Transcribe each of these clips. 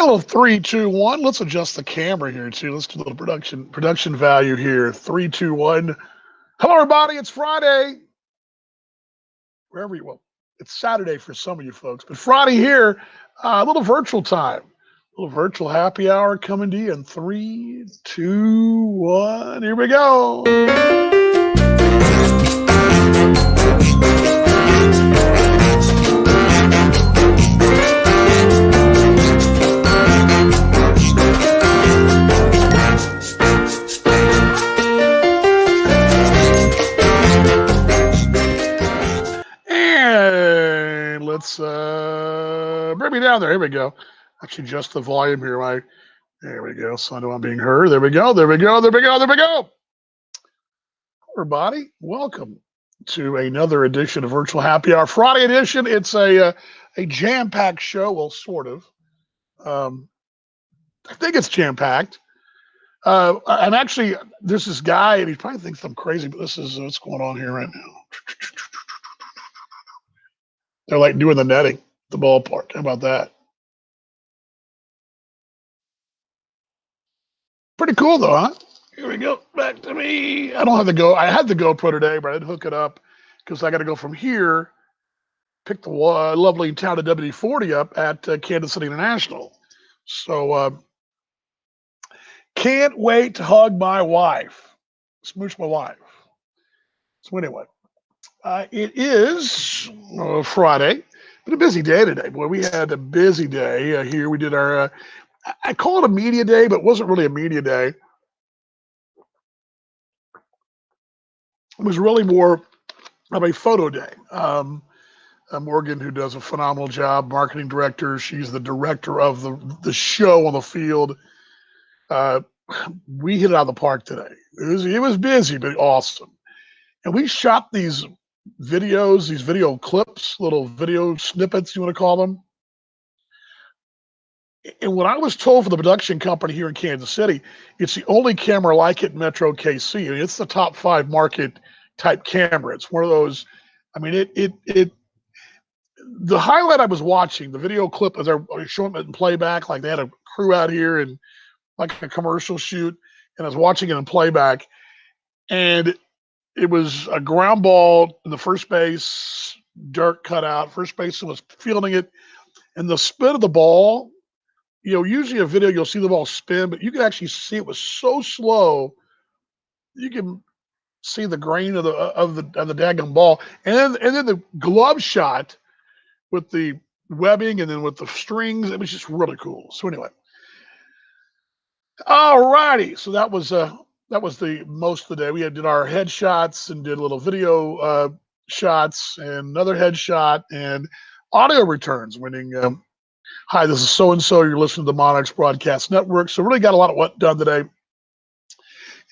A little 3, 2, 1. Let's adjust the camera here too. Let's do a little production value here. 3, 2, 1. Hello, everybody. It's Friday. Wherever you well, it's Saturday for some of you folks, but Friday here. A little virtual time. A little virtual happy hour coming to you in 3, 2, 1. Here we go. And let's bring me down there. Here we go. Actually, adjust the volume here. There we go. So I know I'm being heard. There we go. There we go. There we go. There we go. Everybody, welcome to another edition of Virtual Happy Hour, Friday edition. It's a jam-packed show. Well, sort of. I think it's jam-packed. I'm actually, there's this guy, and he probably thinks I'm crazy, but this is what's going on here right now. They're like doing the netting, the ballpark. How about that? Pretty cool, though, huh? Here we go. Back to me. I don't have the Go. I had the GoPro today, but I didn't hook it up because I got to go from here, pick the lovely town of WD-40 up at Kansas City International. So can't wait to hug my wife, smooch my wife. So anyway, it is Friday. Been a busy day today, boy. We had a busy day here. We did our, I call it a media day, but it wasn't really a media day. It was really more of a photo day. Morgan, who does a phenomenal job, marketing director. She's the director of the show on the field. We hit it out of the park today. It was busy, but awesome. And we shot these videos, these video clips, little video snippets, you want to call them. And what I was told from the production company here in Kansas City, it's the only camera like it in Metro KC. I mean, it's the top 5 market type camera. It's one of those. I mean, the highlight I was watching, the video clip as I was showing it in playback, like they had a crew out here and like a commercial shoot, and I was watching it in playback, and it was a ground ball in the first base, dirt cut out. First baseman was fielding it, and the spin of the ball, usually a video you'll see the ball spin, but you can actually see it was so slow. You can see the grain of the daggone ball, and then the glove shot with the webbing and then with the strings. It was just really cool. So anyway, all righty. So that was the most of the day. We did our headshots and did a little video shots and another headshot and audio returns. Winning. Hi, this is so and so. You're listening to the Monarchs Broadcast Network. So really got a lot of what done today.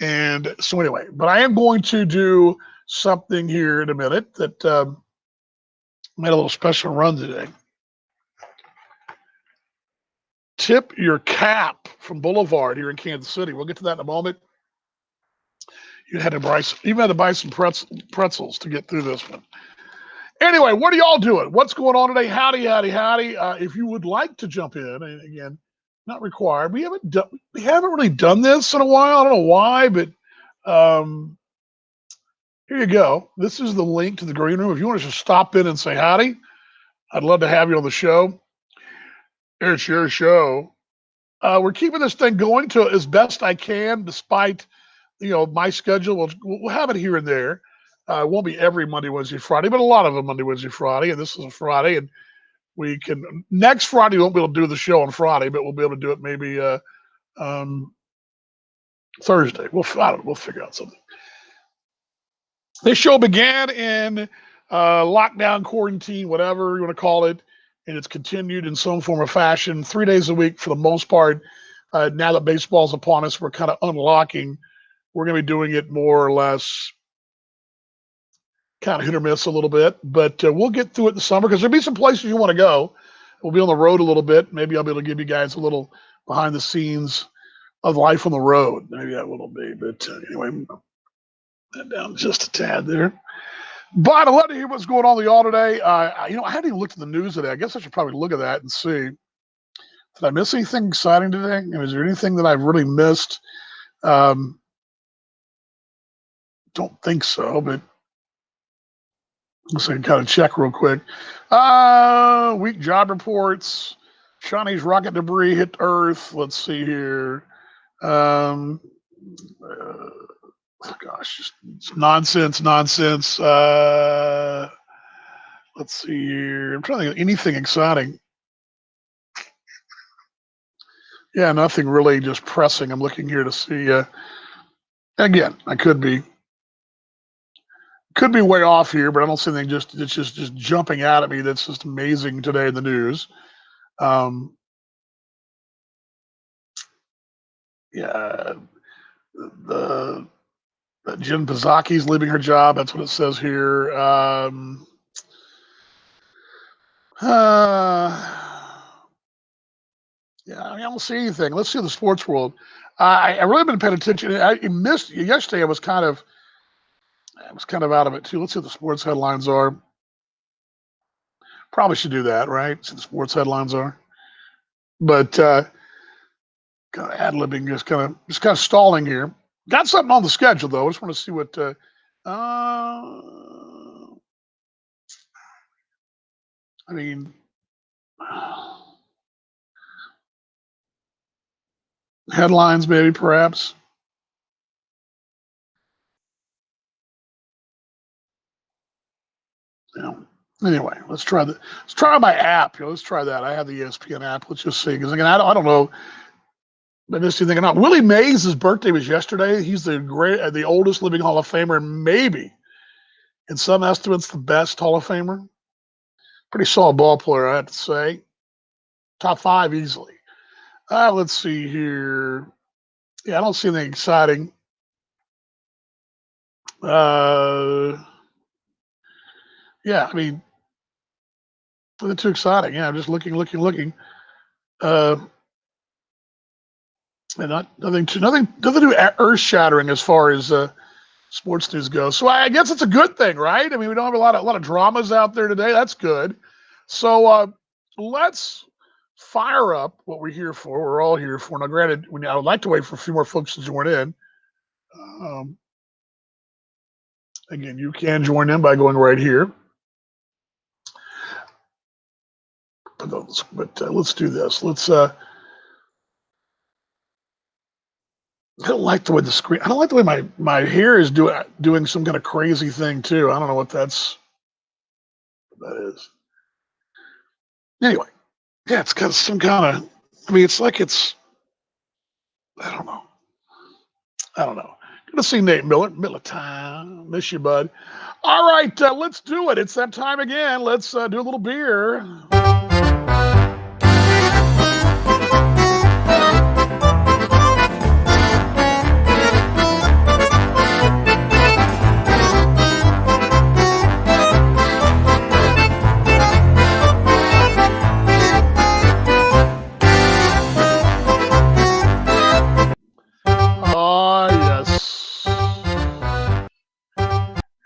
And so anyway, but I am going to do something here in a minute that made a little special run today. Tip your cap from Boulevard here in Kansas City. We'll get to that in a moment. You had to buy some pretzels to get through this one. Anyway, what are y'all doing? What's going on today? Howdy, howdy, howdy. If you would like to jump in, and again, not required. We haven't really done this in a while. I don't know why, but here you go. This is the link to the green room. If you want to just stop in and say howdy, I'd love to have you on the show. It's your show. We're keeping this thing going to as best I can, despite my schedule. We'll have it here and there. It won't be every Monday, Wednesday, Friday, but a lot of them Monday, Wednesday, Friday. And this is a Friday, and we can next Friday we won't be able to do the show on Friday, but we'll be able to do it maybe Thursday. We'll figure out something. This show began in lockdown, quarantine, whatever you want to call it, and it's continued in some form or fashion 3 days a week for the most part. Now that baseball's upon us, we're kind of unlocking. We're going to be doing it more or less kind of hit or miss a little bit, but we'll get through it in the summer because there'll be some places you want to go. We'll be on the road a little bit. Maybe I'll be able to give you guys a little behind the scenes of life on the road. Maybe that will be, but anyway, that down just a tad there. But I'd love to hear what's going on with y'all today. I hadn't even looked at the news today. I guess I should probably look at that and see. Did I miss anything exciting today? I mean, is there anything that I've really missed? Don't think so, but let's see, kind of check real quick. Weak job reports. Chinese rocket debris hit Earth. Let's see here. Gosh, just nonsense. Let's see here. I'm trying to think of anything exciting. Yeah, nothing really just pressing. I'm looking here to see. Again, I could be way off here, but I don't see anything it's just jumping out at me that's just amazing today in the news. Yeah, the Jen Psaki's leaving her job. That's what it says here. Yeah, I mean, I don't see anything. Let's see the sports world. I really been paying attention. I missed yesterday. I was kind of out of it too. Let's see what the sports headlines are. Probably should do that, right? See what the sports headlines are. But kind of ad-libbing, just kind of stalling here. Got something on the schedule though. I just want to see what. I mean, headlines maybe perhaps. Yeah. Anyway, let's try my app. Let's try that. I have the ESPN app. Let's just see. Because again, I don't know. I missed anything or not. Willie Mays' birthday was yesterday. He's the oldest living Hall of Famer, and maybe, in some estimates, the best Hall of Famer. Pretty solid ball player, I have to say. Top 5 easily. Let's see here. Yeah, I don't see anything exciting. Yeah, I mean, nothing too exciting. Yeah, I'm just looking. And nothing too earth shattering as far as sports news goes. So I guess it's a good thing, right? I mean, we don't have a lot of dramas out there today. That's good. So let's fire up what we're here for. We're all here for. Now, granted, I would like to wait for a few more folks to join in. Again, you can join in by going right here. But let's do this. I don't like the way the screen. I don't like the way my hair is doing some kind of crazy thing too. I don't know what that is. Anyway, yeah, it's got some kind of. I mean, it's like it's. I don't know. Good to see Nate Miller time. Miss you, bud. All right, let's do it. It's that time again. Let's do a little beer.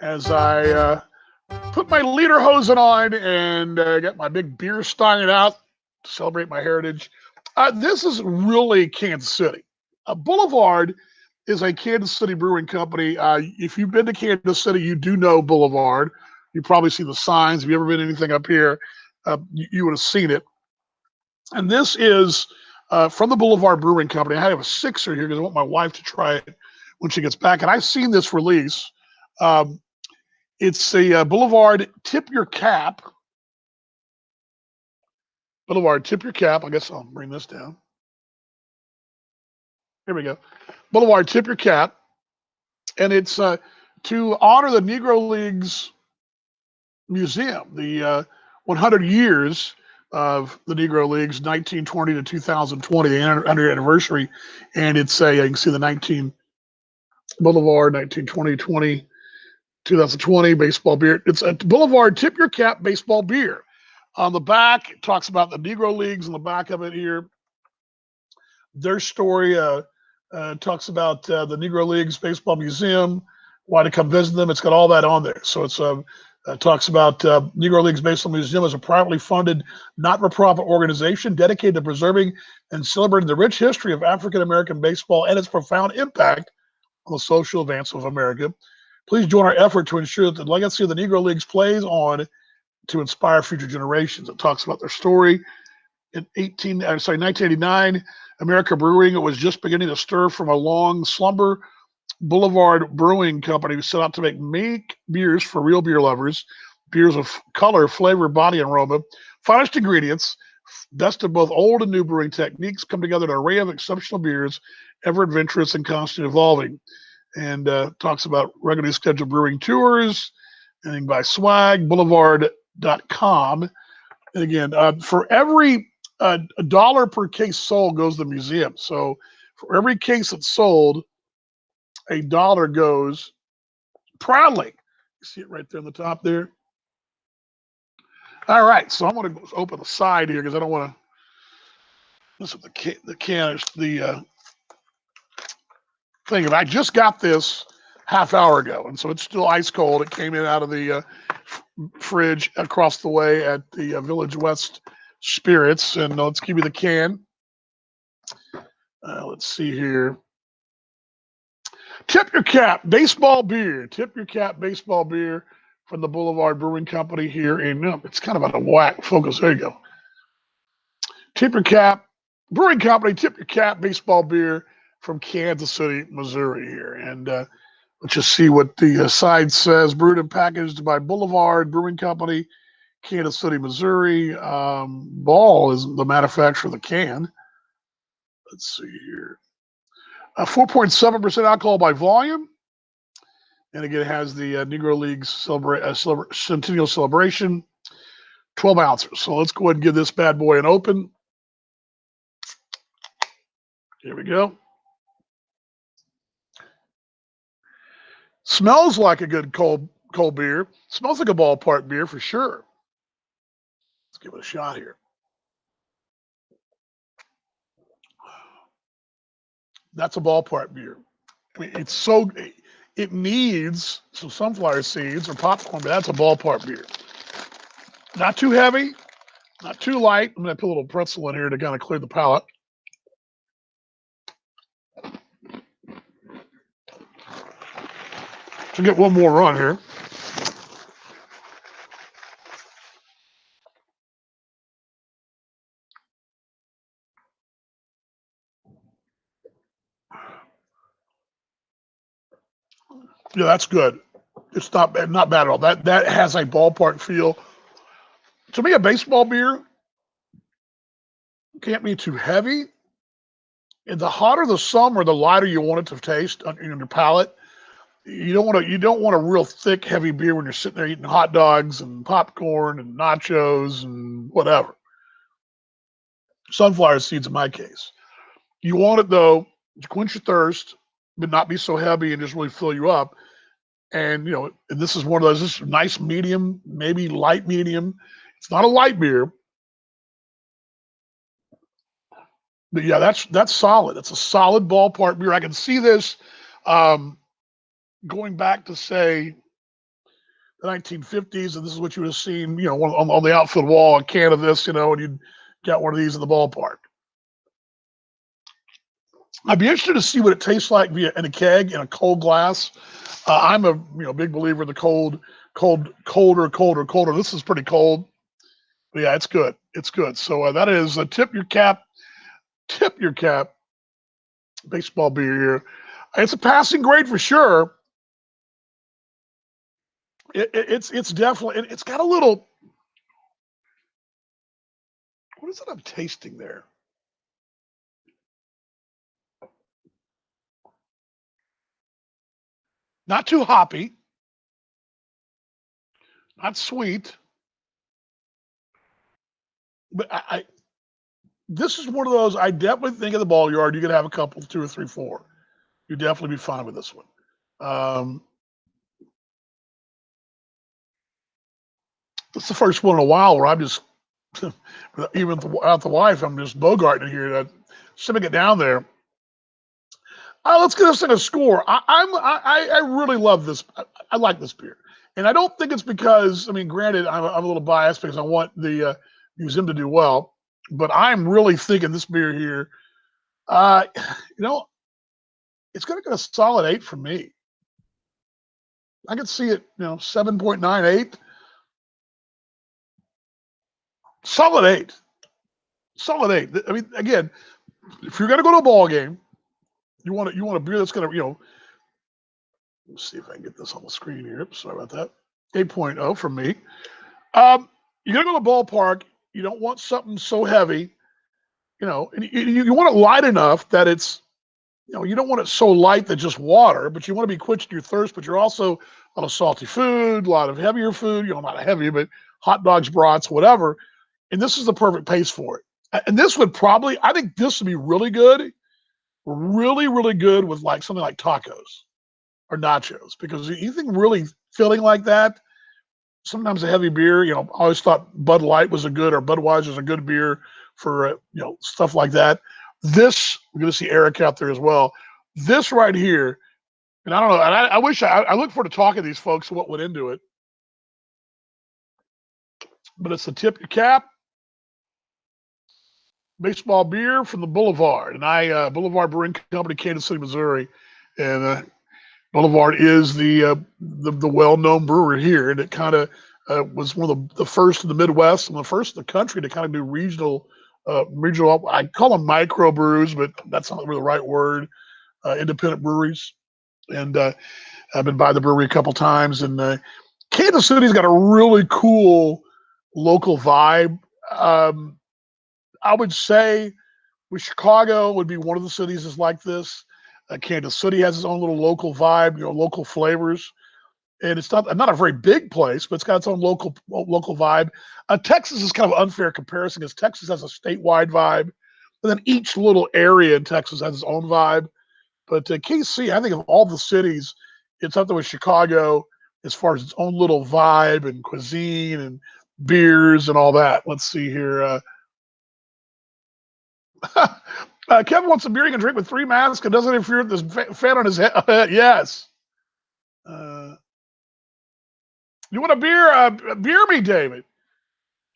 As I put my lederhosen on and get my big beer stein out to celebrate my heritage. This is really Kansas City. Boulevard is a Kansas City brewing company. If you've been to Kansas City, you do know Boulevard. You probably see the signs. If you've ever been anything up here, you would have seen it. And this is from the Boulevard Brewing Company. I have a sixer here because I want my wife to try it when she gets back. And I've seen this release. It's a Boulevard Tip Your Cap. Boulevard Tip Your Cap. I guess I'll bring this down. Here we go. Boulevard Tip Your Cap. And it's to honor the Negro Leagues Museum, the 100 years of the Negro Leagues, 1920 to 2020, the 100th anniversary. And it's you can see the Boulevard 1920, 2020 baseball beer. It's a Boulevard Tip Your Cap baseball beer. On the back, it talks about the Negro Leagues on the back of it here. Their story talks about the Negro Leagues Baseball Museum, why to come visit them. It's got all that on there. So it's Talks about Negro Leagues Baseball Museum as a privately funded, not-for-profit organization dedicated to preserving and celebrating the rich history of African-American baseball and its profound impact on the social advance of America. Please join our effort to ensure that the legacy of the Negro Leagues plays on to inspire future generations. It talks about their story. In 1989, America Brewing was just beginning to stir from a long slumber. Boulevard Brewing Company set out to make beers for real beer lovers, beers of color, flavor, body, and aroma. Finest ingredients, best of both old and new brewing techniques come together in an array of exceptional beers, ever adventurous and constantly evolving. And talks about regularly scheduled brewing tours, anything by Swag, Boulevard.com. And again, for every $1 per case sold goes to the museum. So for every case that's sold, $1 goes proudly. You see it right there on the top there. All right, so I'm going to open the side here because I don't want to mess up the can. The thing. I just got this half hour ago, and so it's still ice cold. It came in out of the fridge across the way at the Village West Spirits, and let's give you the can. Let's see here. Tip Your Cap Baseball Beer. Tip Your Cap Baseball Beer from the Boulevard Brewing Company here in, it's kind of out of whack focus. There you go. Tip Your Cap Brewing Company, Tip Your Cap Baseball Beer from Kansas City, Missouri here. And let's just see what the side says. Brewed and packaged by Boulevard Brewing Company, Kansas City, Missouri. Ball is the manufacturer of the can. Let's see here. 4.7% alcohol by volume. And again, it has the Negro Leagues Centennial Celebration, 12 ounces. So let's go ahead and give this bad boy an open. Here we go. Smells like a good cold beer. Smells like a ballpark beer for sure. Let's give it a shot here. That's a ballpark beer. I mean, it needs some sunflower seeds or popcorn, but that's a ballpark beer. Not too heavy, not too light. I'm going to put a little pretzel in here to kind of clear the palate. To get one more run here. Yeah, that's good. It's not bad at all. That has a ballpark feel. To me, a baseball beer can't be too heavy. And the hotter the summer, the lighter you want it to taste on your palate. You don't want a real thick, heavy beer when you're sitting there eating hot dogs and popcorn and nachos and whatever. Sunflower seeds in my case. You want it though to quench your thirst, but not be so heavy and just really fill you up. And and this is one of those. This is nice medium, maybe light medium. It's not a light beer, but yeah, that's solid. It's a solid ballpark beer. I can see this going back to say the 1950s, and this is what you would have seen, on the outfield wall, a can of this, and you'd get one of these in the ballpark. I'd be interested to see what it tastes like in a keg in a cold glass. I'm a big believer in the colder. This is pretty cold. But yeah, it's good. It's good. So that is a Tip Your Cap baseball beer here. It's a passing grade for sure. It's definitely, it's got a little, what is it I'm tasting there? Not too hoppy, not sweet, but this is one of those, I definitely think of the ball yard, you could have a couple, 2 or 3, 4. You'd definitely be fine with this one. It's the first one in a while where I'm just, even without the wife, I'm just bogarting here, sipping it down there. Let's get this thing a score. I really love this. I like this beer. And I don't think it's because, I mean, granted, I'm a little biased because I want the museum to do well, but I'm really thinking this beer here, uh, you know, it's going to get a solid 8 from me. I could see it, 7.98. Solid 8. Solid 8. I mean, again, if you're going to go to a ball game, you want a beer that's going to, let's see if I can get this on the screen here. Sorry about that. 8.0 from me. You're going to go to the ballpark. You don't want something so heavy, and you want it light enough that it's, you don't want it so light that just water, but you want to be quenching your thirst, but you're also on a salty food, a lot of heavier food, not heavy, but hot dogs, brats, whatever. And this is the perfect pace for it. And this would probably, I think this would be really good, really, really good with like something like tacos or nachos, because you think really filling like that, sometimes a heavy beer, I always thought Bud Light was a good, or Budweiser is a good beer for, stuff like that. This, we're going to see Eric out there as well. This right here, and I don't know, and I wish I look forward to talking to these folks, what went into it. But it's the tip your cap baseball beer from the Boulevard. And Boulevard Brewing Company, Kansas City, Missouri. And Boulevard is the well-known brewery here. And it kind of was one of the first in the Midwest and the first in the country to kind of do regional, I call them micro brews, but that's not really the right word, independent breweries. And I've been by the brewery a couple times. And Kansas City's got a really cool local vibe. I would say with Chicago would be one of the cities that's like this. Kansas City has its own little local vibe, local flavors. And it's not a very big place, but it's got its own local vibe. Texas is kind of an unfair comparison because Texas has a statewide vibe, but then each little area in Texas has its own vibe. But KC, I think of all the cities, it's up there with Chicago as far as its own little vibe and cuisine and beers and all that. Let's see here. Kevin wants a beer he can drink with 3 masks and doesn't interfere with this fan on his head. Yes. You want a beer? Beer me, David.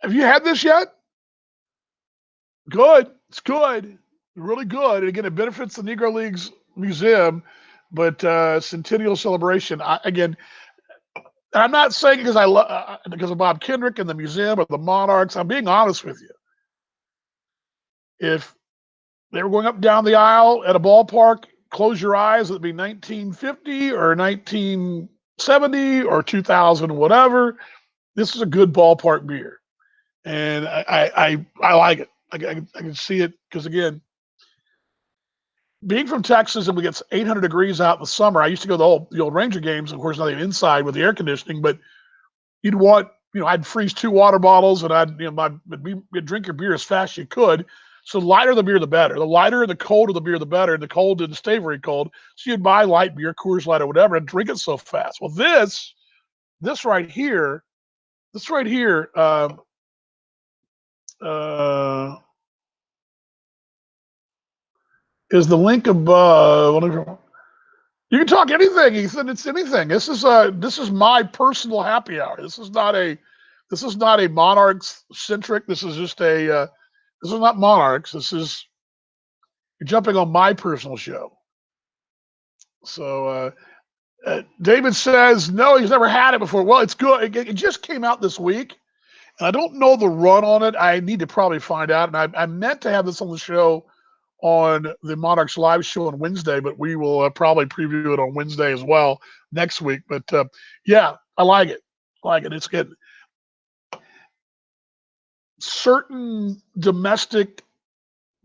Have you had this yet? Good. It's good. Really good. And again, it benefits the Negro Leagues Museum, but Centennial Celebration. I'm not saying because because of Bob Kendrick and the museum or the Monarchs. I'm being honest with you. If they were going up and down the aisle at a ballpark, close your eyes, it'd be 1950 or 1970 or 2000, whatever. This is a good ballpark beer. And I like it. I can see it because, again, being from Texas and we get 800 degrees out in the summer, I used to go to the old Ranger games, of course, not even inside with the air conditioning, but you'd want, I'd freeze 2 water bottles and I'd drink your beer as fast as you could. So the lighter the beer, the better. The lighter and the colder the beer, the better. And the cold didn't stay very cold. So you'd buy light beer, Coors Light or whatever, and drink it so fast. Well, this right here, is the link above. You can talk anything, Ethan. It's anything. This is my personal happy hour. This is not a Monarchs centric. This is just this is not Monarchs. You're jumping on my personal show. So David says, no, he's never had it before. Well, it's good. It just came out this week. And I don't know the run on it. I need to probably find out. And I meant to have this on the show on the Monarchs live show on Wednesday, but we will probably preview it on Wednesday as well next week. But yeah, I like it. It's good. Certain domestic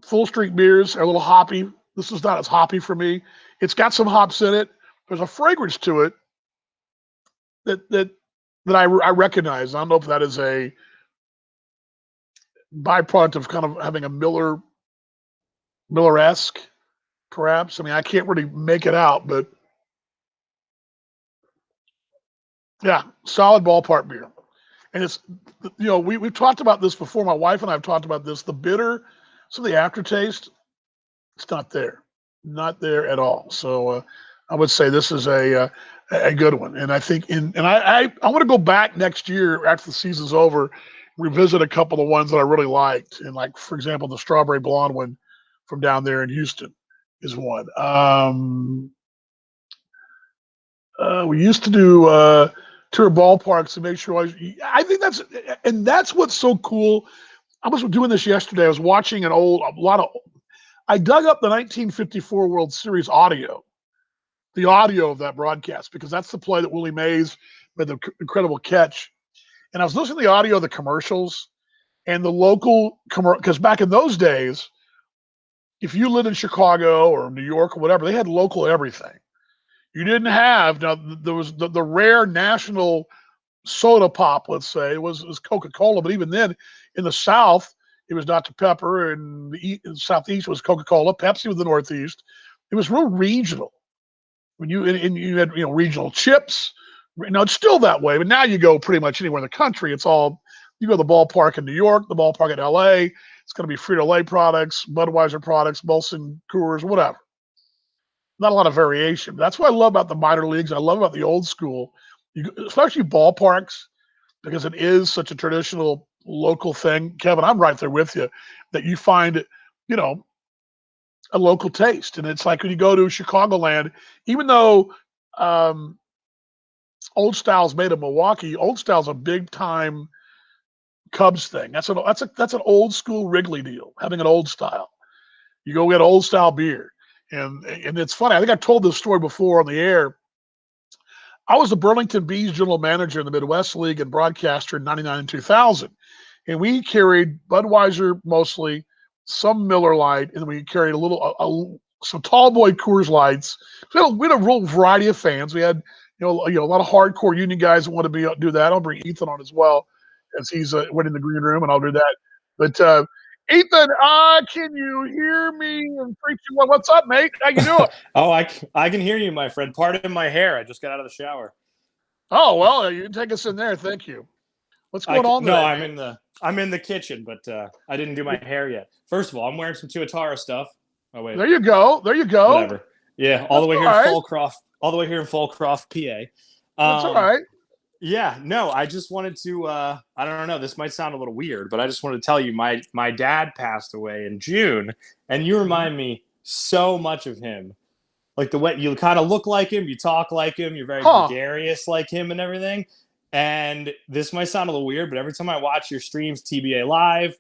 full strength beers are a little hoppy. This is not as hoppy for me. It's got some hops in it. There's a fragrance to it that I recognize. I don't know if that is a byproduct of kind of having a Miller-esque, perhaps. I mean, I can't really make it out, but yeah, solid ballpark beer. And it's, we've talked about this before. My wife and I have talked about this. The bitter, some of the aftertaste, it's not there at all. So I would say this is a a good one. And I think I want to go back next year after the season's over, revisit a couple of ones that I really liked. And like, for example, the strawberry blonde one from down there in Houston is one. We used to do tour ballparks to make sure I think that's what's so cool. I was doing this yesterday. I was watching I dug up the 1954 World Series audio, the audio of that broadcast, because that's the play that Willie Mays made the incredible catch. And I was listening to the audio of the commercials and the local because back in those days, if you lived in Chicago or New York or whatever, they had local everything. You didn't have, now there was the rare national soda pop, let's say, was Coca-Cola, but even then in the South, it was Dr. Pepper, and the Southeast was Coca-Cola, Pepsi was the Northeast. It was real regional. When you had regional chips. Now it's still that way, but now you go pretty much anywhere in the country. It's all, you go to the ballpark in New York, the ballpark in LA, it's going to be Frito-Lay products, Budweiser products, Molson Coors, whatever. Not a lot of variation. That's what I love about the minor leagues. I love about the old school, especially ballparks, because it is such a traditional local thing. Kevin, I'm right there with you, that you find, a local taste. And it's like when you go to Chicagoland, even though Old Style's made of Milwaukee, Old Style's a big time Cubs thing. That's an old school Wrigley deal, having an Old Style. You go get Old Style beer. And it's funny. I think I told this story before on the air. I was the Burlington Bees general manager in the Midwest League and broadcaster in 99 and 2000. And we carried Budweiser mostly, some Miller Lite, and we carried some tall boy Coors Lights. So we had a real variety of fans. We had a lot of hardcore Union guys that want to do that. I'll bring Ethan on as well, as he's winning the green room, and I'll do that. But Ethan, can you hear me? And 3, 2, 1. What's up, mate? How you doing? Oh, I can hear you, my friend. Pardon my hair. I just got out of the shower. Oh well, you can take us in there. Thank you. What's going on? No, I'm in the kitchen, but I didn't do my hair yet. First of all, I'm wearing some Tuatara stuff. Oh wait. There you go. Whatever. Yeah, all the way here in Fulcroft, PA. That's all right. Yeah, no, I just wanted to I don't know, this might sound a little weird, but I just wanted to tell you my dad passed away in June, and you remind me so much of him. Like the way you kind of look like him, you talk like him, you're very gregarious like him and everything. And this might sound a little weird, but every time I watch your streams, TBA Live,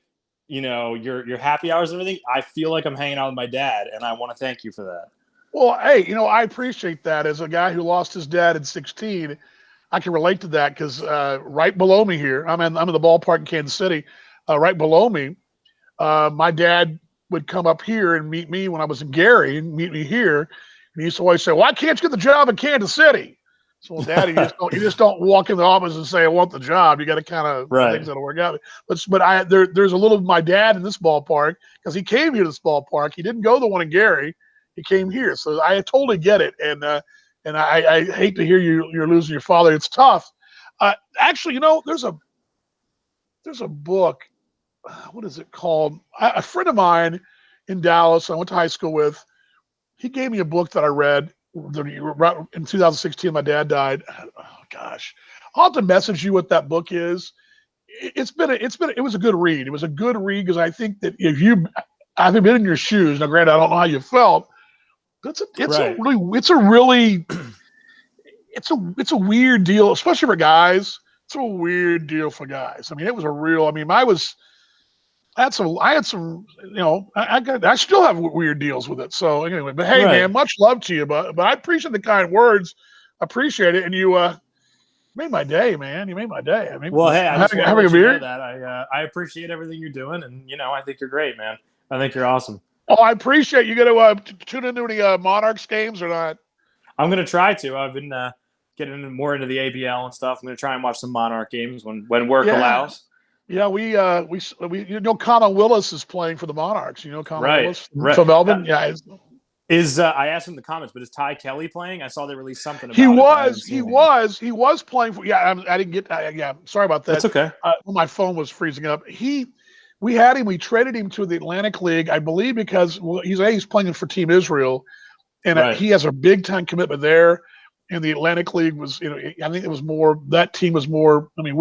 your happy hours and everything, I feel like I'm hanging out with my dad, and I want to thank you for that. Well, hey, I appreciate that. As a guy who lost his dad at 16, I can relate to that because right below me here, I'm in the ballpark in Kansas City. Right below me, my dad would come up here and meet me when I was in Gary and meet me here. And he used to always say, "Why can't you get the job in Kansas City?" So, well, Daddy, you just don't walk in the office and say, "I want the job." You got to kind of things that'll work out. But there's a little of my dad in this ballpark because he came here to this ballpark. He didn't go to the one in Gary. He came here, so I totally get it. And I hate to hear you're losing your father. It's tough. Actually, there's a book. What is it called? A friend of mine in Dallas, I went to high school with, he gave me a book that I read in 2016. My dad died. Oh gosh, I'll have to message you what that book is. It was a good read. It was a good read because I think that I haven't been in your shoes. Now, granted, I don't know how you felt. It's a weird deal, especially for guys. It's a weird deal for guys. I mean, it was I had some, I still have weird deals with it. So anyway, but hey, man, much love to you, but I appreciate the kind words. I appreciate it. And you made my day, man. You made my day. I mean, well, hey, I just having a beer. That I appreciate everything you're doing. And, I think you're great, man. I think you're awesome. Oh, I appreciate you. Going to tune into any Monarchs games or not? I'm going to try to. I've been getting more into the ABL and stuff. I'm going to try and watch some Monarch games when work allows. Yeah, we Connell Willis is playing for the Monarchs. Connell Willis from Melbourne. Yeah. I asked him in the comments, but is Ty Kelly playing? I saw they released something about He was playing for. Yeah, I didn't get. Sorry about that. That's okay. My phone was freezing up. We had him. We traded him to the Atlantic League, I believe, because he's playing for Team Israel, and he has a big time commitment there. and the Atlantic League was, I think it was more, that team was more, I mean,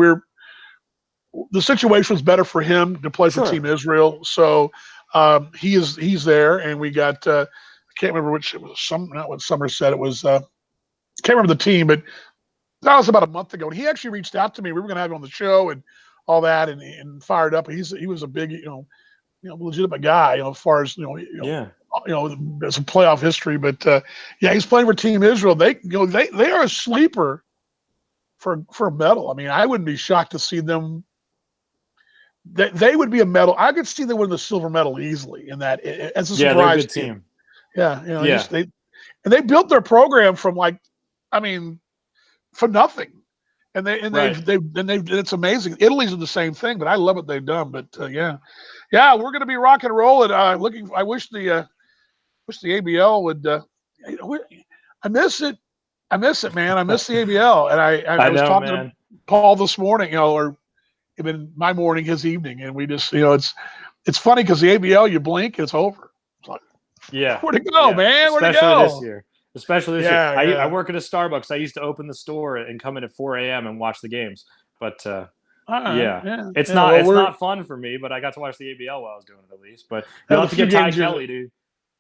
the situation was better for him to play for Sure. Team Israel. So he's there, and we got, I can't remember which, it was not what Somerset, it was, can't remember the team, but that was about a month ago. And he actually reached out to me. We were going to have him on the show and all that, and fired up. He was a big, legitimate guy, as far as, Yeah. as a playoff history. But yeah, he's playing for Team Israel. They are a sleeper for a medal. I mean, I wouldn't be shocked to see them. They would be a medal. I could see them win the silver medal easily in that as a surprise. They're a good team. Yeah, they built their program from from nothing. And it's amazing. Italy's in the same thing, but I love what they've done. But yeah, we're going to be rock and rolling. I wish the ABL would. I miss it. I miss it, man. I miss the ABL. And I was talking to Paul this morning, or even my morning, his evening, and we just, it's funny because the ABL, you blink, it's over. It's like, where'd it go, man? Where'd it go? Especially this year. I work at a Starbucks. I used to open the store and come in at 4 a.m. and watch the games. But it's not fun for me. But I got to watch the ABL while I was doing it, at least. But you'll have to get Ty Kelly, dude.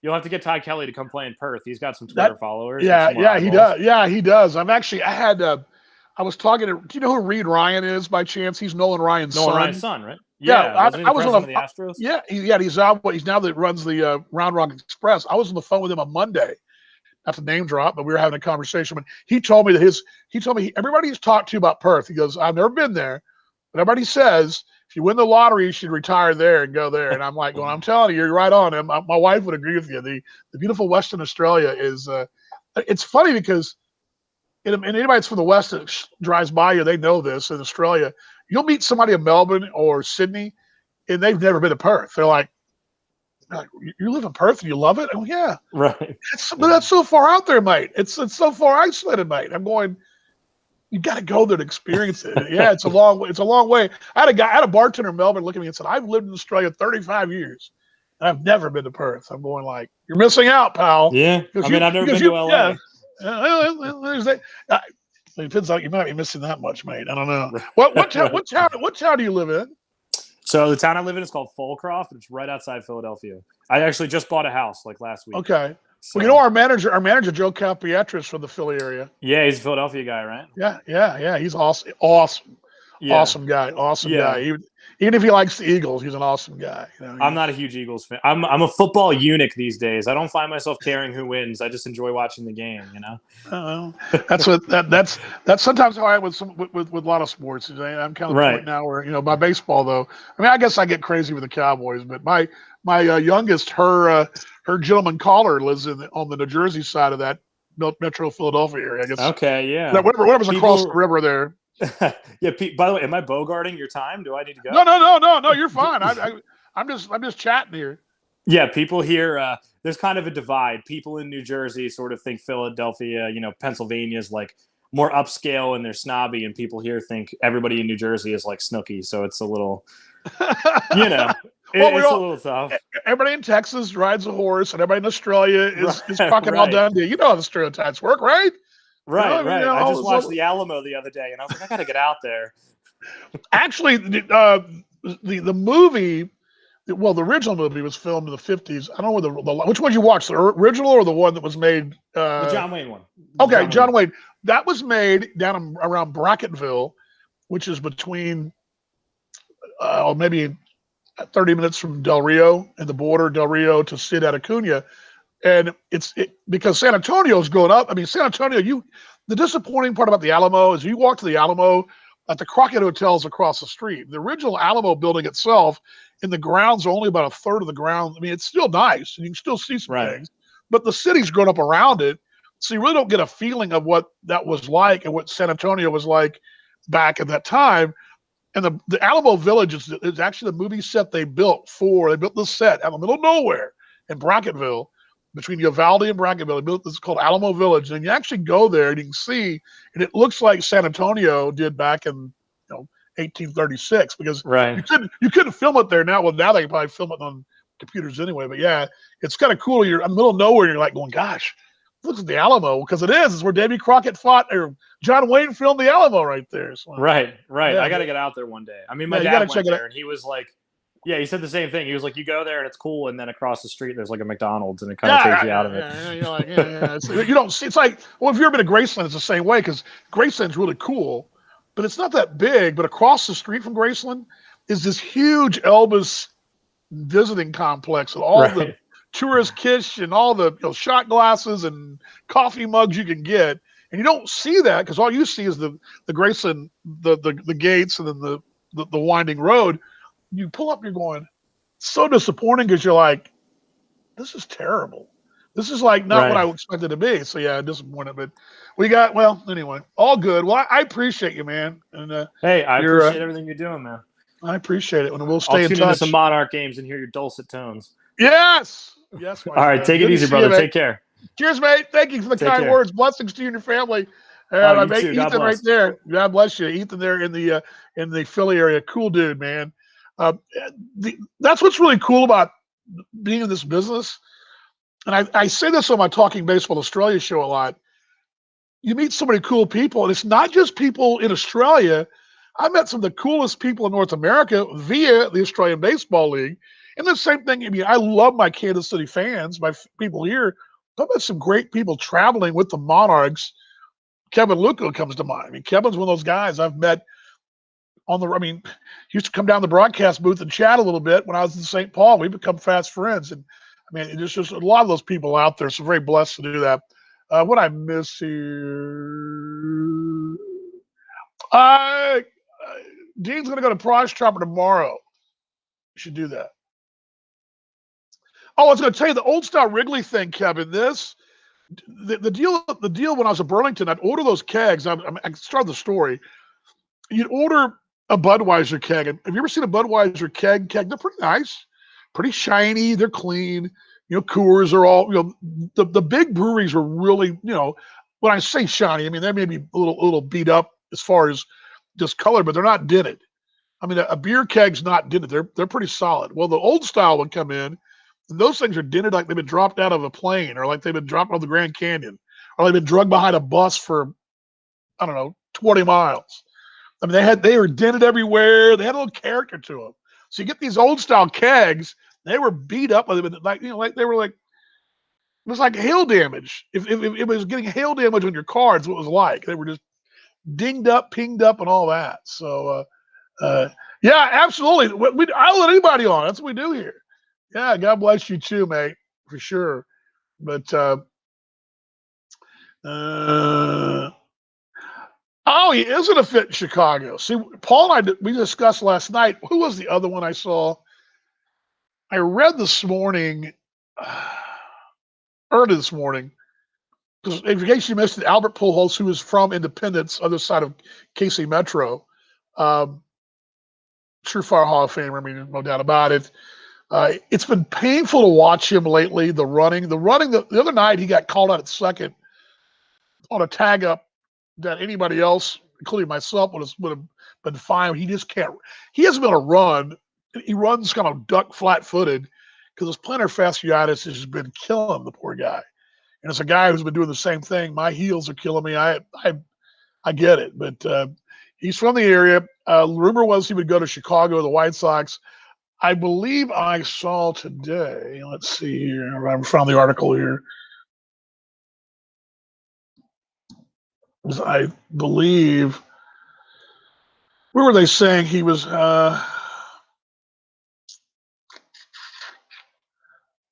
You'll have to get Ty Kelly to come play in Perth. He's got some Twitter followers. Yeah, he does. Yeah, he does. I was talking to. Do you know who Reed Ryan is by chance? He's Nolan Ryan's son. Nolan Ryan's son, right? Yeah, I was on the Astros. Yeah, he's now that runs the Round Rock Express. I was on the phone with him on Monday. Not to name drop, but we were having a conversation. But he told me everybody he's talked to about Perth. He goes, I've never been there, but everybody says if you win the lottery, you should retire there and go there. And I'm like, well, I'm telling you, you're right on. And my wife would agree with you. The beautiful Western Australia is. It's funny because. And anybody that's from the West that drives by you, they know this. In Australia, you'll meet somebody in Melbourne or Sydney, and they've never been to Perth. They're like, you live in Perth and you love it? Oh, yeah. Right. But that's so far out there, mate. It's so far isolated, mate. I'm going, you got to go there to experience it. Yeah, it's a long way. It's a long way. I had a bartender in Melbourne look at me and said, I've lived in Australia 35 years, and I've never been to Perth. I'm going like, you're missing out, pal. Yeah. I've never been to LA. Yeah. There's that. It depends on, you might be missing that much, mate. I don't know. What town do you live in? So the town I live in is called Fulcroft. It's right outside Philadelphia. I actually just bought a house last week. Okay. So. Well, our manager Joe Calpietris from the Philly area. Yeah, he's a Philadelphia guy, right? Yeah. He's awesome. Yeah. Awesome guy. Guy. Even if he likes the Eagles, he's an awesome guy. I'm not a huge Eagles fan. I'm a football eunuch these days. I don't find myself caring who wins. I just enjoy watching the game. That's sometimes how I am with a lot of sports. I'm kind of right now where my baseball though. I mean, I guess I get crazy with the Cowboys, but my youngest, her gentleman caller lives on the New Jersey side of that Metro Philadelphia area. I guess. Okay, yeah. Whatever's across the river there. Yeah. By the way, am I bogarting your time? Do I need to go? No. You're fine. I'm just chatting here. Yeah, people here. There's kind of a divide. People in New Jersey sort of think Philadelphia, Pennsylvania is like more upscale and they're snobby, and people here think everybody in New Jersey is like Snooki. So it's a little, it's a little tough. Everybody in Texas rides a horse, and everybody in Australia is Crocodile Dundee. You know how the stereotypes work, right? Right. I just watched the Alamo the other day, and I was like, I got to get out there. Actually, the movie, the original movie was filmed in the 50s. I don't know which one you watched, the original or the one that was made? The John Wayne one. Okay, John Wayne. That was made down around Bracketville, which is between maybe 30 minutes from Del Rio and the border, Del Rio to Ciudad Acuña. And because San Antonio's going up. I mean, San Antonio, the disappointing part about the Alamo is you walk to the Alamo at the Crockett Hotel's across the street. The original Alamo building itself, in the grounds, are only about a third of the ground. I mean, it's still nice, and you can still see some things. But the city's grown up around it, so you really don't get a feeling of what that was like and what San Antonio was like back at that time. And the Alamo Village is actually the movie set they built this set out in the middle of nowhere in Bracketville. Between Uvalde and Bracketville, they built this called Alamo Village, and you actually go there and you can see, and it looks like San Antonio did back in 1836 because you couldn't film it there now. Well, now they can probably film it on computers anyway. But yeah, it's kind of cool. You're in the middle of nowhere, and you're like going, gosh, looks like the Alamo because it is. It's where Davy Crockett fought, or John Wayne filmed the Alamo right there. So, Right. yeah, I got to get out there one day. I mean, my yeah, you got dad to went check it out. there and he was like, yeah, he said the same thing. He was like, you go there and it's cool, and then across the street there's like a McDonald's, and it kind of takes you out of it. You're like, you don't see. It's like, well, if you've ever been to Graceland, it's the same way because Graceland's really cool, but it's not that big. But across the street from Graceland is this huge Elvis visiting complex with all the tourist kitsch and all the shot glasses and coffee mugs you can get, and you don't see that because all you see is the Graceland, the gates, and then the winding road. You pull up, you're going, so disappointing because you're like, this is terrible. This is like not what I expected to be. So yeah, disappointed. But we got, well, anyway, all good. Well, I appreciate you, man. And hey, I appreciate everything you're doing, man. I appreciate it. And we'll stay I'll in tune touch. into some Monarch games and hear your dulcet tones. Yes. All right, take it easy, brother. Take care. Cheers, mate. Thank you for the kind words. Blessings to you and your family. You mate, too. Ethan right there. God bless you. Ethan there in the Philly area. Cool dude, man. That's what's really cool about being in this business. And I say this on my Talking Baseball Australia show a lot. You meet so many cool people, and it's not just people in Australia. I met some of the coolest people in North America via the Australian Baseball League. And the same thing, I mean, I love my Kansas City fans, my people here. I've met some great people traveling with the Monarchs. Kevin Lucco comes to mind. I mean, Kevin's one of those guys I've met he used to come down the broadcast booth and chat a little bit when I was in St. Paul. We become fast friends. And I mean, there's just a lot of those people out there. So very blessed to do that. What I miss here? Dean's going to go to Prize Chopper tomorrow. You should do that. Oh, I was going to tell you the old style Wrigley thing, Kevin. The deal when I was at Burlington, I'd order those kegs. I started the story. You'd order a Budweiser keg. Have you ever seen a Budweiser keg? They're pretty nice, pretty shiny. They're clean. Coors are all, the big breweries are really, when I say shiny, I mean, they may be a little beat up as far as just color, but they're not dented. I mean, a beer keg's not dented. They're pretty solid. Well, the old style would come in, and those things are dented like they've been dropped out of a plane, or like they've been dropped on the Grand Canyon, or they've been drugged behind a bus for, 20 miles. I mean, they were dented everywhere. They had a little character to them. So you get these old style kegs, they were beat up, like they were like, it was like hail damage. If it was getting hail damage on your car, it's what it was like. They were just dinged up, pinged up, and all that. So, yeah, absolutely. I'll let anybody on. That's what we do here. Yeah, God bless you too, mate, for sure. But he isn't a fit in Chicago. See, Paul and we discussed last night. Who was the other one I saw? I read this morning, early this morning, because in case you missed it, Albert Pujols, who is from Independence, other side of KC Metro, surefire Hall of Famer, I mean, no doubt about it. It's been painful to watch him lately. The running, the other night he got called out at second on a tag up that anybody else, including myself, would have been fine. He just can't. He hasn't been able to run. He runs kind of duck flat-footed because his plantar fasciitis has been killing the poor guy. And it's a guy who's been doing the same thing. My heels are killing me. I get it, but he's from the area. Rumor was he would go to Chicago, the White Sox. I believe I saw today. Let's see here. I found the article here. I believe. Where were they saying he was?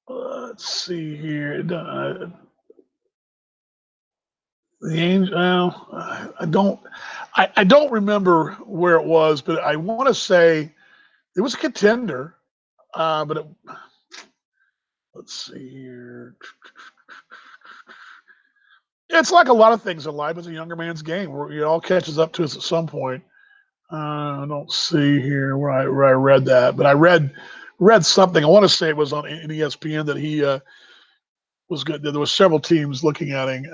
Let's see here. The Angel. I don't remember where it was, but I want to say it was a contender. But let's see here. It's like a lot of things in life. It's a younger man's game where it all catches up to us at some point. I don't see here where I read that, but I read something. I want to say it was on ESPN that he was good. There were several teams looking at him.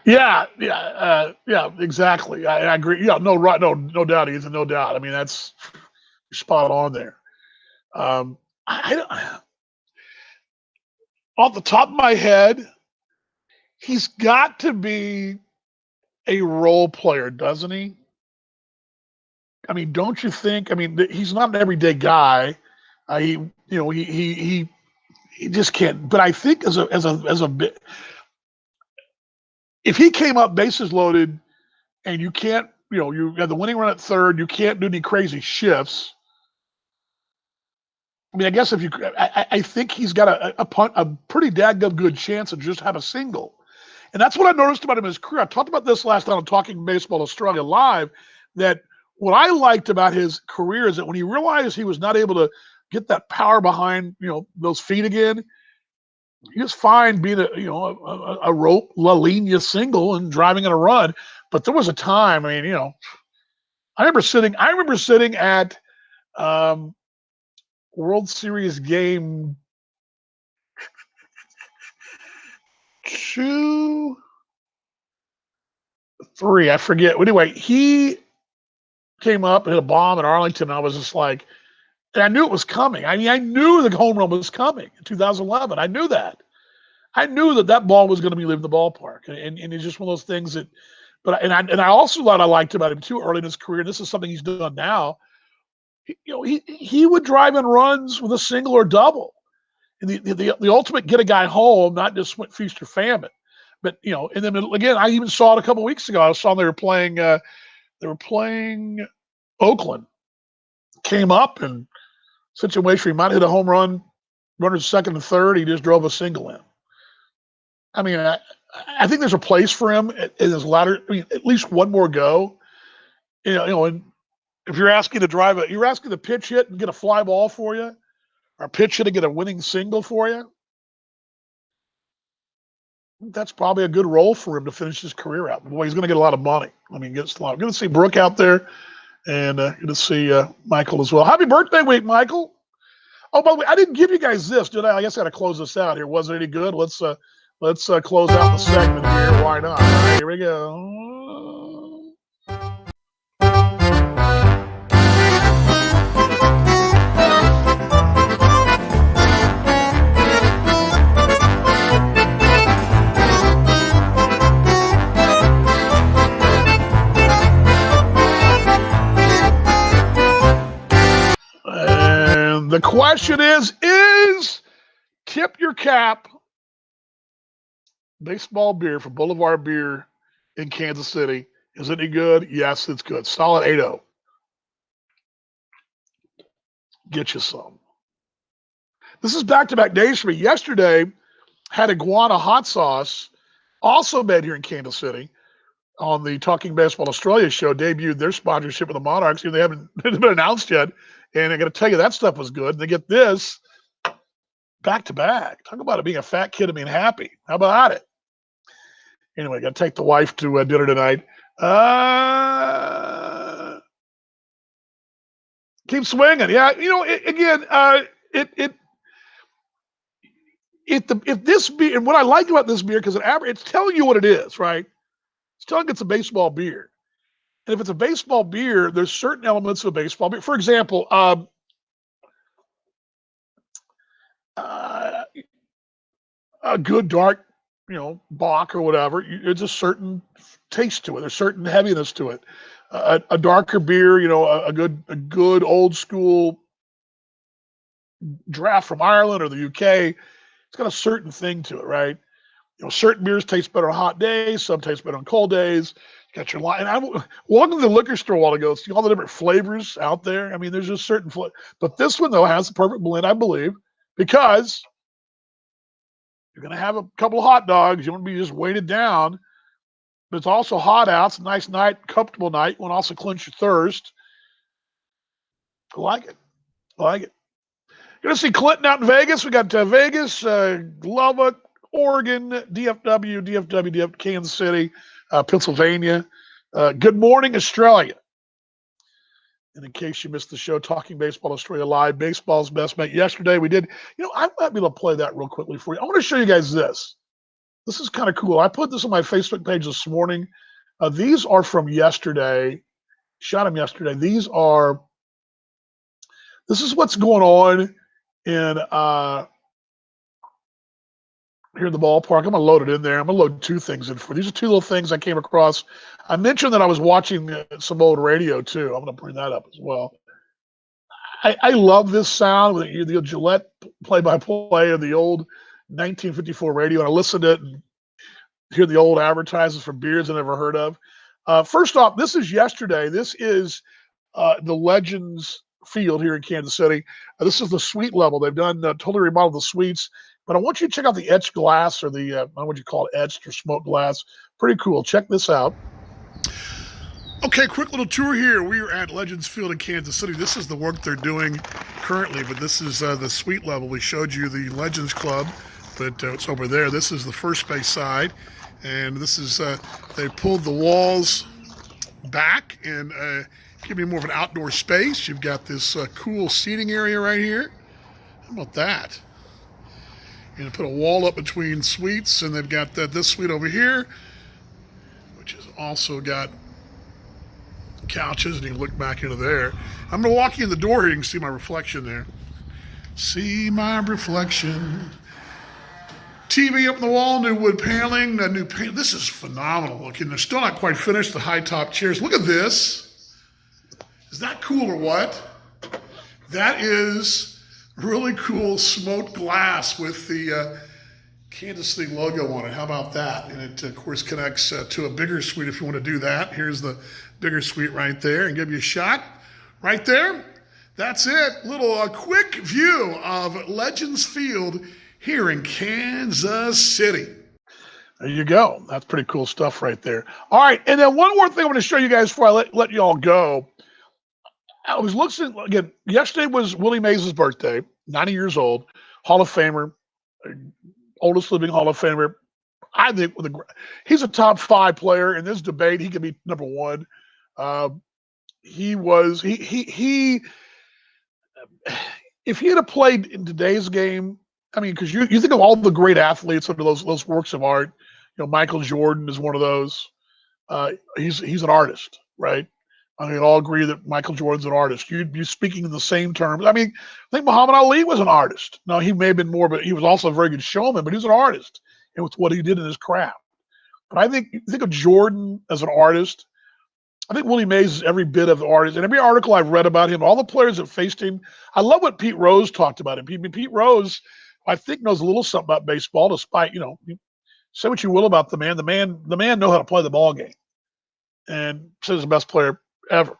Yeah, exactly. I agree. Yeah, no doubt. He's a no doubt. I mean, that's spot on there. I don't, off the top of my head, he's got to be a role player, doesn't he? I mean, don't you think? I mean, he's not an everyday guy. He just can't. But I think as a bit, if he came up bases loaded and you can't, you have the winning run at third, you can't do any crazy shifts. I mean, I guess I think he's got a pretty daggum good chance to just have a single. And that's what I noticed about him in his career. I talked about this last time on Talking Baseball Australia Live, that what I liked about his career is that when he realized he was not able to get that power behind, those feet again, he was fine being a rope La Linea single and driving in a run. But there was a time, I mean, I remember sitting at World Series game 2, 3, I forget. Anyway, he came up and hit a bomb at Arlington, and I was just like, and I knew it was coming. I mean, I knew the home run was coming in 2011. I knew that. I knew that ball was going to be leaving the ballpark, and it's just one of those things that. But I also thought I liked about him too early in his career. And this is something he's done now. He would drive in runs with a single or double, and the ultimate get a guy home, not just feast or famine. But and then again, I even saw it a couple of weeks ago. I saw they were playing Oakland. Came up and situation where he might hit a home run, runners second and third. He just drove a single in. I mean, I think there's a place for him in his latter. I mean, at least one more go. And if you're asking you're asking to pitch hit and get a fly ball for you, or pitch hit and get a winning single for you. That's probably a good role for him to finish his career out. Boy, he's going to get a lot of money. I mean, gets a lot. I'm going to see Brooke out there, and going to see Michael as well. Happy birthday week, Michael! Oh, by the way, I didn't give you guys this, did I? I guess I got to close this out here. Was it any good? Let's close out the segment here. Why not? All right, here we go. And the question is tip your cap baseball beer from Boulevard Beer in Kansas City. Is it any good? Yes, it's good. Solid 8-0. Get you some. This is back-to-back days for me. Yesterday, had Iguana hot sauce, also made here in Kansas City, on the Talking Baseball Australia show, debuted their sponsorship with the Monarchs. They haven't been announced yet. And I got to tell you, that stuff was good. And they get this back-to-back. Talk about it being a fat kid and being happy. How about it? Anyway, got to take the wife to dinner tonight. Keep swinging. Yeah, if this beer, and what I like about this beer, because it's telling you what it is, right? It's telling you it's a baseball beer. And if it's a baseball beer, there's certain elements of a baseball beer. For example, a good dark, bock or whatever, there's a certain taste to it. There's certain heaviness to it. A darker beer, a good old school draft from Ireland or the UK, it's got a certain thing to it, right? Certain beers taste better on hot days. Some taste better on cold days. You got your line. And I walked into the liquor store a while ago, see all the different flavors out there. I mean, there's just certain but this one though has the perfect blend, I believe, because you're going to have a couple of hot dogs. You want to be just weighted down, but it's also hot out. It's a nice night, comfortable night. You want to also quench your thirst. I like it. Going to see Clinton out in Vegas. We got Vegas, Lubbock, Oregon, DFW, Kansas City, Pennsylvania. Good morning, Australia. And in case you missed the show, Talking Baseball Australia Live, baseball's best mate. Yesterday we did, I might be able to play that real quickly for you. I want to show you guys this. This is kind of cool. I put this on my Facebook page this morning. These are from yesterday. Shot them yesterday. These are This is what's going on in here in the ballpark. I'm gonna load it in there. I'm gonna load two things in for. These are two little things I came across. I mentioned that I was watching some old radio too. I'm gonna bring that up as well. I love this sound with the Gillette play-by-play of the old 1954 radio, and I listen to it and hear the old advertisements for beers I never heard of. First off, this is yesterday. This is the Legends Field here in Kansas City. This is the suite level. They've done totally remodeled the suites, but I want you to check out the etched glass, or the I don't know what you call it, etched or smoked glass. Pretty cool. Check this out. Okay, quick little tour here. We are at Legends Field in Kansas City. This is the work they're doing currently, but this is the suite level. We showed you the Legends Club, but it's over there. This is the first base side, and this is they pulled the walls back and give you more of an outdoor space. You've got this cool seating area right here. How about that? And put a wall up between suites, and they've got this suite over here, which has also got couches, and you can look back into there. I'm going to walk you in the door here. You can see my reflection there. See my reflection. TV up on the wall, new wood paneling, new paint. This is phenomenal looking. They're still not quite finished, the high top chairs. Look at this. Is that cool or what? That is really cool smoked glass with the Kansas City logo on it. How about that? And it, of course, connects to a bigger suite if you want to do that. Here's the bigger suite right there, and give you a shot right there. That's it. Little quick view of Legends Field here in Kansas City. There you go. That's pretty cool stuff right there. All right, and then one more thing I want to show you guys before I let you all go. I was looking again. Yesterday was Willie Mays' birthday, 90 years old, Hall of Famer, oldest living Hall of Famer. I think he's a top 5 player in this debate. He could be number 1. He if he had played in today's game, I mean, because you think of all the great athletes under those works of art. You know, Michael Jordan is one of those. He's an artist, right? I mean, all agree that Michael Jordan's an artist. You'd be speaking in the same terms. I mean, I think Muhammad Ali was an artist. No, he may have been more, but he was also a very good showman. But he was an artist, and with what he did in his craft. But I think of Jordan as an artist. I think Willie Mays is every bit of the artist. And every article I've read about him, all the players that faced him, I love what Pete Rose talked about him. Pete Rose, I think, knows a little something about baseball, despite, say what you will about the man. The man knows how to play the ball game, and says the best player ever.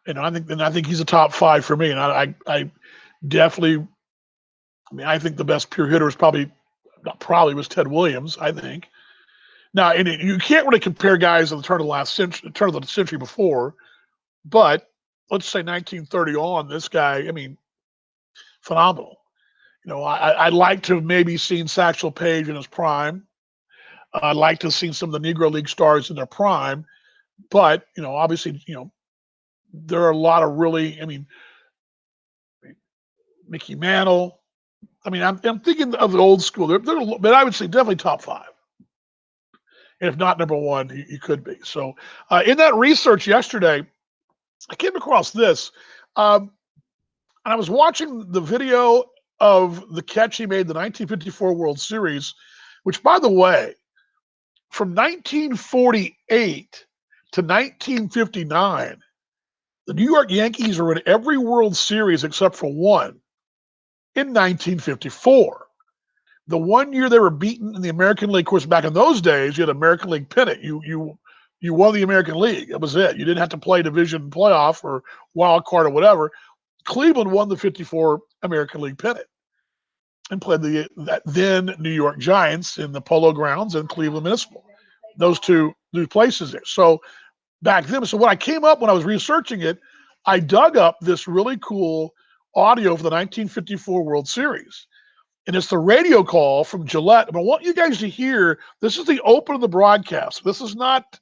I think he's a top 5 for me. And I definitely, I think the best pure hitter was was Ted Williams, I think. Now, and you can't really compare guys at the turn of the century before, but let's say 1930 on, this guy, phenomenal. I'd like to have maybe seen Satchel Paige in his prime. I'd like to have seen some of the Negro League stars in their prime, but obviously, there are a lot of really, Mickey Mantle. I'm thinking of the old school. But I would say definitely top 5. And if not number 1, he could be. So in that research yesterday, I came across this. And I was watching the video of the catch he made in the 1954 World Series, which, by the way, from 1948 to 1959, the New York Yankees were in every World Series except for one in 1954. The one year they were beaten in the American League, of course, back in those days, you had American League pennant. You won the American League. That was it. You didn't have to play division playoff or wild card or whatever. Cleveland won the 54 American League pennant and played that then New York Giants in the Polo Grounds and Cleveland Municipal. Those two places there. So back then, so when I came up, when I was researching it, I dug up this really cool audio for the 1954 World Series. And it's the radio call from Gillette. And I want you guys to hear, this is the open of the broadcast. This is not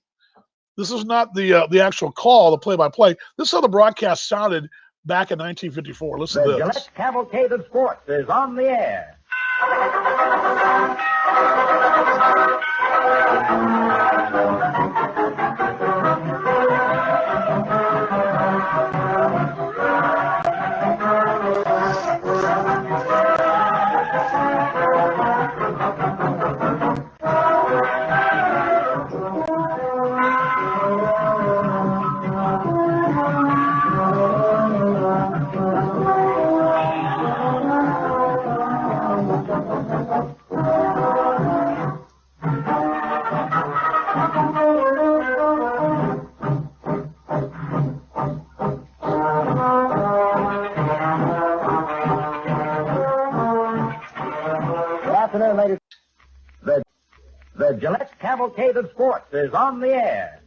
the actual call, the play-by-play. This is how the broadcast sounded back in 1954. Listen to this. The Gillette Cavalcade of Sports is on the air. Cavalcade of Sports is on the air.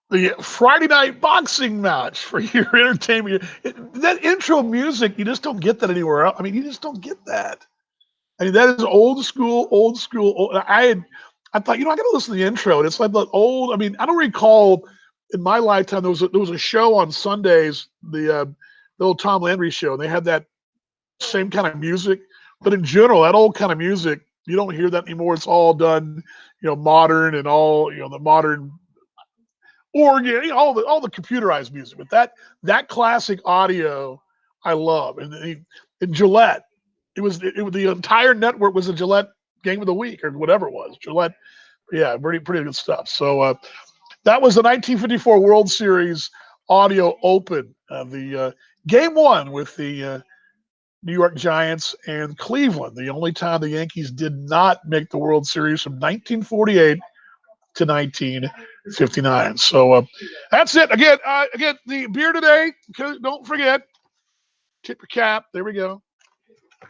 The Friday night boxing match for your entertainment. That intro music, you just don't get that anywhere else. I mean, you just don't get that. I mean, that is old school, old school. I thought, I got to listen to the intro. And it's like the old, I mean, I don't recall in my lifetime, there was a show on Sundays, the old Tom Landry show. And they had that same kind of music. But in general, that old kind of music, you don't hear that anymore. It's all done, modern and all, the modern organ, all the computerized music. But that classic audio, I love. And Gillette, it was the entire network was a Gillette Game of the Week or whatever it was. Gillette, yeah, pretty good stuff. So that was the 1954 World Series audio open of the game one with the New York Giants and Cleveland. The only time the Yankees did not make the World Series from 1948 to 1959. So that's it. Again, the beer today. Don't forget, tip your cap. There we go.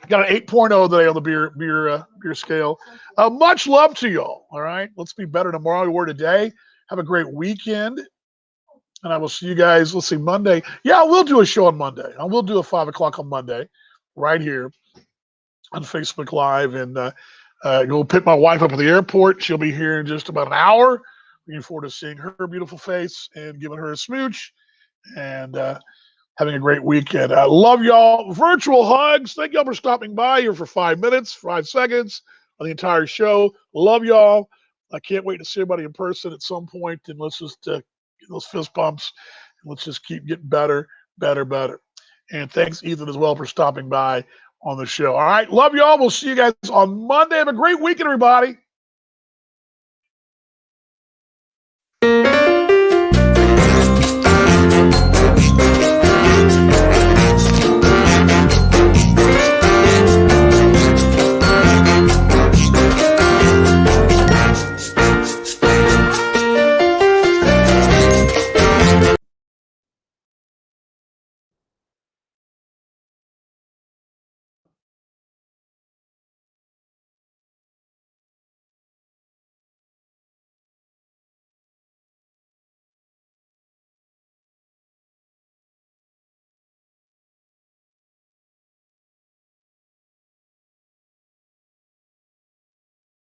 Got an 8.0 today on the beer scale. Much love to y'all. All right, let's be better tomorrow than we were today. Have a great weekend, and I will see you guys. Let's see, Monday. Yeah, we'll do a show on Monday. I will do a 5 o'clock on Monday, right here on Facebook Live, and go pick my wife up at the airport. She'll be here in just about an hour. Looking forward to seeing her beautiful face and giving her a smooch, and having a great weekend. I love y'all. Virtual hugs. Thank y'all for stopping by here for 5 minutes, 5 seconds on the entire show. Love y'all. I can't wait to see everybody in person at some point, and let's just get those fist bumps, and let's just keep getting better, better, better. And thanks, Ethan, as well, for stopping by on the show. All right. Love y'all. We'll see you guys on Monday. Have a great weekend, everybody.